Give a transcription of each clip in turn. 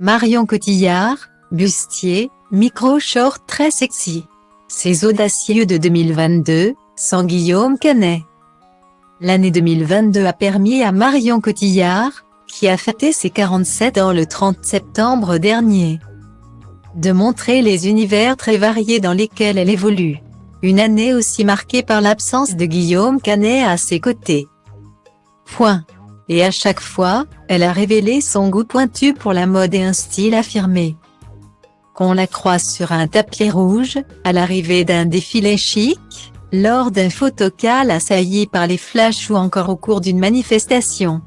Marion Cotillard, bustier, micro-short très sexy. Ces audacieux de 2022, sans Guillaume Canet. L'année 2022 a permis à Marion Cotillard, qui a fêté ses 47 ans le 30 septembre dernier, de montrer les univers très variés dans lesquels elle évolue. Une année aussi marquée par l'absence de Guillaume Canet à ses côtés. Et à chaque fois, elle a révélé son goût pointu pour la mode et un style affirmé. Qu'on la croise sur un tapis rouge, à l'arrivée d'un défilé chic, lors d'un photocall assailli par les flashs ou encore au cours d'une manifestation.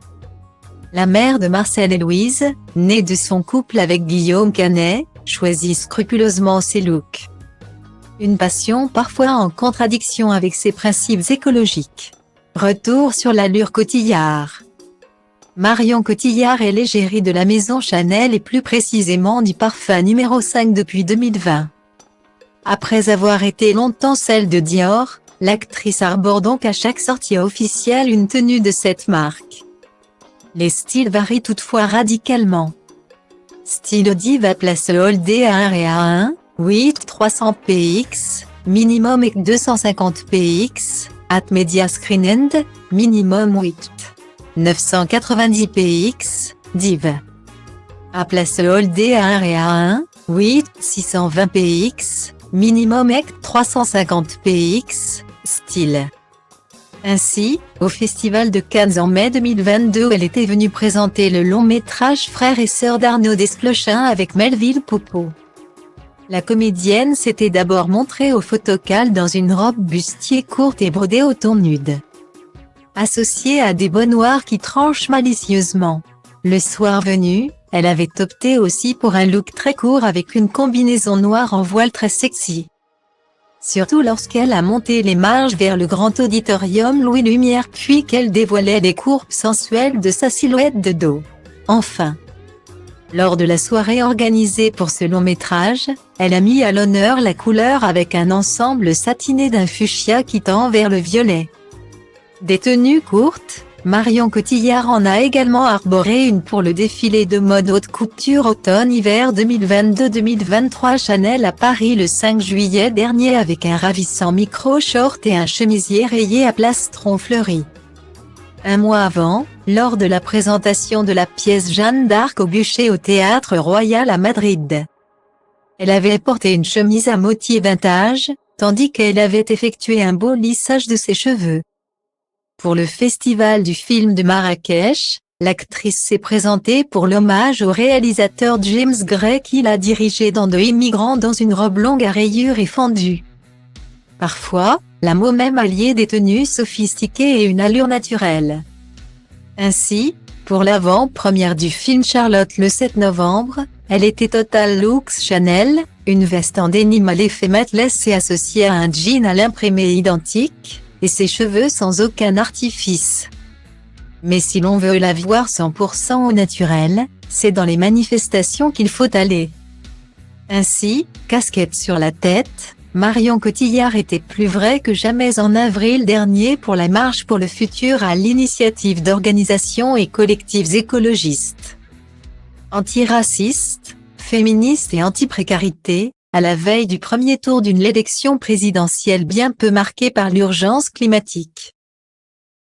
La mère de Marcel et Louise, née de son couple avec Guillaume Canet, choisit scrupuleusement ses looks. Une passion parfois en contradiction avec ses principes écologiques. Retour sur l'allure Cotillard. Marion Cotillard est l'égérie de la maison Chanel et plus précisément du parfum numéro 5 depuis 2020. Après avoir été longtemps celle de Dior, l'actrice arbore donc à chaque sortie officielle une tenue de cette marque. Les styles varient toutefois radicalement. Style diva place Old A1 et A1, 8 300 px, minimum et 250 px, at media screen end, minimum 8. 990 px, div. À place Old A1 et A1, 8 620 px, minimum et 350 px, style. Ainsi, au Festival de Cannes en mai 2022 elle était venue présenter le long métrage Frères et sœurs d'Arnaud Desplechin avec Melville Poupeau. La comédienne s'était d'abord montrée au photocall dans une robe bustier courte et brodée au ton nude, associée à des bas noirs qui tranchent malicieusement. Le soir venu, elle avait opté aussi pour un look très court avec une combinaison noire en voile très sexy. Surtout lorsqu'elle a monté les marches vers le grand auditorium Louis Lumière puis qu'elle dévoilait les courbes sensuelles de sa silhouette de dos. Enfin, lors de la soirée organisée pour ce long métrage, elle a mis à l'honneur la couleur avec un ensemble satiné d'un fuchsia qui tend vers le violet. Des tenues courtes, Marion Cotillard en a également arboré une pour le défilé de mode haute couture automne-hiver 2022-2023 Chanel à Paris le 5 juillet dernier avec un ravissant micro-short et un chemisier rayé à plastron fleuri. Un mois avant, lors de la présentation de la pièce Jeanne d'Arc au bûcher au Théâtre Royal à Madrid, elle avait porté une chemise à motif vintage, tandis qu'elle avait effectué un beau lissage de ses cheveux. Pour le festival du film de Marrakech, l'actrice s'est présentée pour l'hommage au réalisateur James Gray qui l'a dirigé dans De Immigrants dans une robe longue à rayures et fendue. Parfois, la mot même alliait des tenues sophistiquées et une allure naturelle. Ainsi, pour l'avant-première du film Charlotte le 7 novembre, elle était Total Looks Chanel, une veste en denim à l'effet mateless et associée à un jean à l'imprimé identique, et ses cheveux sans aucun artifice. Mais si l'on veut la voir 100% au naturel, c'est dans les manifestations qu'il faut aller. Ainsi, casquette sur la tête, Marion Cotillard était plus vraie que jamais en avril dernier pour la Marche pour le futur à l'initiative d'organisations et collectifs écologistes, antiracistes, féministes et anti-précarité, à la veille du premier tour d'une élection présidentielle bien peu marquée par l'urgence climatique.